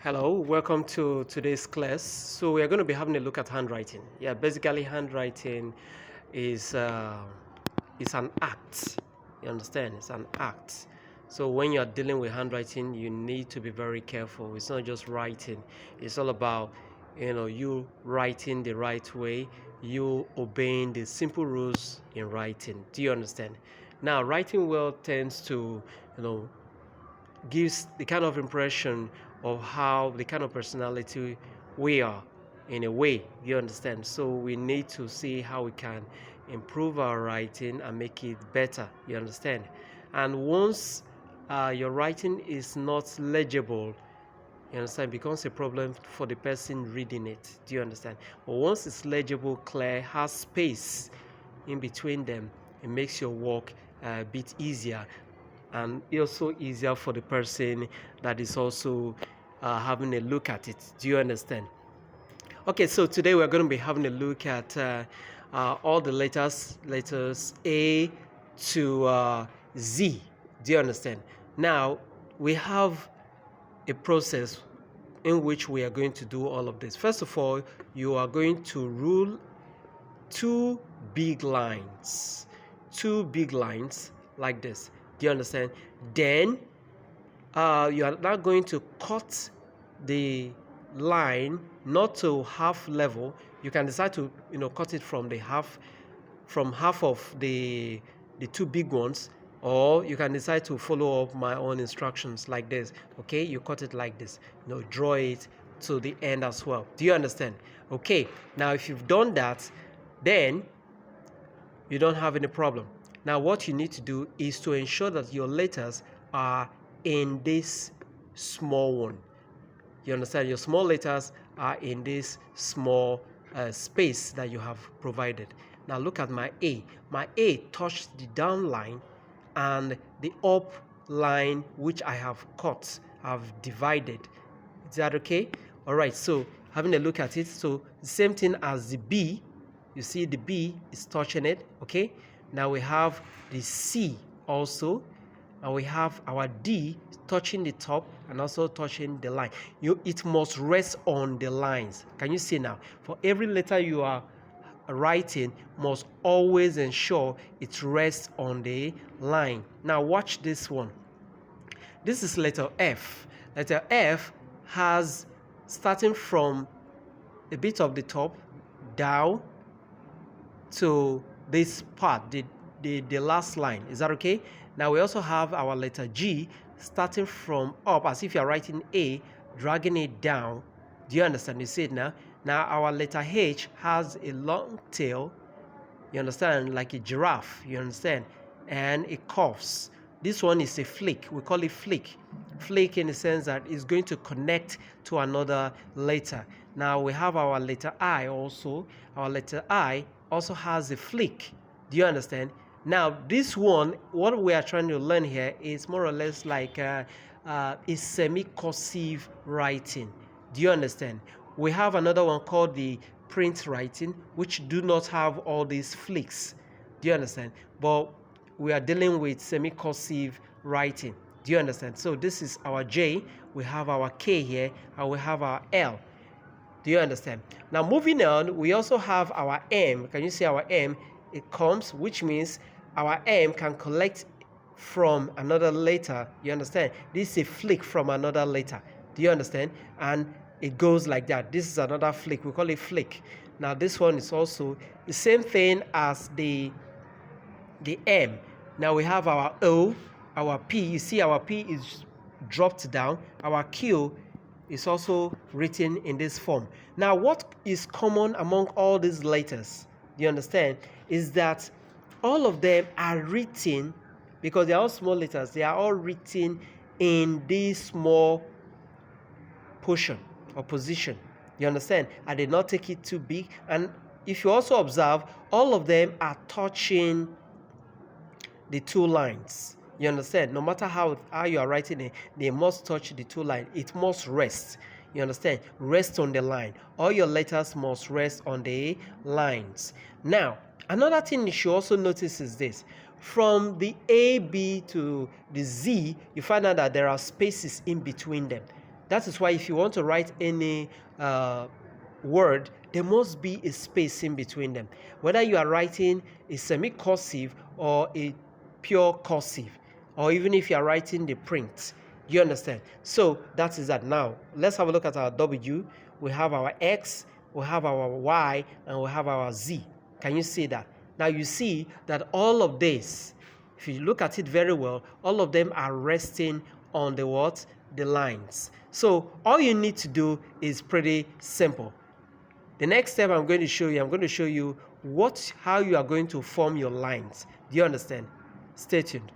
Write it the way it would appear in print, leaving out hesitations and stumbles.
Hello, welcome to today's class. So we are going to be having a look at handwriting. Yeah, basically handwriting is is an act. You understand? It's an act. So when you're dealing with handwriting, you need to be very careful. It's not just writing. It's all about you writing the right way, you obeying the simple rules in writing. Do you understand? Now, writing well tends to gives the kind of impression of how the kind of personality we are in a way. You understand? So we need to see how we can improve our writing and make it better. You understand? And once your writing is not legible, you understand, it becomes a problem for the person reading it. Do you understand? But once it's legible, clear, has space in between them, it makes your work a bit easier, and also easier for the person that is also having a look at it. Do you understand? Okay, so today we're going to be having a look at all the letters A to Z. Do you understand? Now we have a process in which we are going to do all of this. First of all, you are going to rule two big lines, like this. Do you understand? Then you are now going to cut the line not to half level. You can decide to cut it from half of the two big ones, or you can decide to follow up my own instructions like this. Okay, you cut it like this, draw it to the end as well. Do you understand? Okay, now if you've done that, then you don't have any problem. Now what you need to do is to ensure that your letters are in this small one. You understand? Your small letters are in this small space that you have provided. Now look at my A. My A touched the down line and the up line, which I have cut, I've divided. Is that okay? All right, so having a look at it, so the same thing as the B. You see the B is touching it. Okay, now we have the C also, and we have our D touching the top and also touching the line. It must rest on the lines. Can you see now? For every letter you are writing, must always ensure it rests on the line. Now watch this one. This is letter F. Letter F has, starting from a bit of the top down to this part, the last line. Is that okay? Now we also have our letter G, starting from up as if you're writing A, dragging it down. Do you understand? You see it now? Now our letter H has a long tail, you understand, like a giraffe, you understand, and it curves. This one is a flick. We call it flick. Flick in the sense that it's going to connect to another letter. Now we have our letter I also. Our letter I also has a flick. Do you understand? Now this one, what we are trying to learn here is more or less like a semi-cursive writing. Do you understand? We have another one called the print writing, which do not have all these flicks. Do you understand? But we are dealing with semi-cursive writing. Do you understand? So this is our J, we have our K here, and we have our L. Do you understand? Now moving on, we also have our M. Can you see our M? It comes, which means our M can collect from another letter. You understand? This is a flick from another letter. Do you understand? And it goes like that. This is another flick. We call it flick. Now this one is also the same thing as the M. Now we have our O, our P. You see our P is dropped down. Our Q is also written in this form. Now what is common among all these letters, you understand, is that all of them are written, because they are all small letters, they are all written in this small portion or position. You understand? I did not take it too big. And if you also observe, all of them are touching the two lines. You understand? No matter how you are writing it, they must touch the two lines. It must rest. You understand? Rest on the line. All your letters must rest on the lines. Now, another thing you should also notice is this. From the A, B to the Z, you find out that there are spaces in between them. That is why if you want to write any word, there must be a space in between them. Whether you are writing a semi-cursive or a pure cursive, or even if you are writing the print, you understand? So that is that. Now let's have a look at our W. We have our X, we have our Y, and we have our Z. Can you see that? Now you see that all of this, if you look at it very well, all of them are resting on the what? The lines. So all you need to do is pretty simple. The next step I'm going to show you how you are going to form your lines. Do you understand? Stay tuned.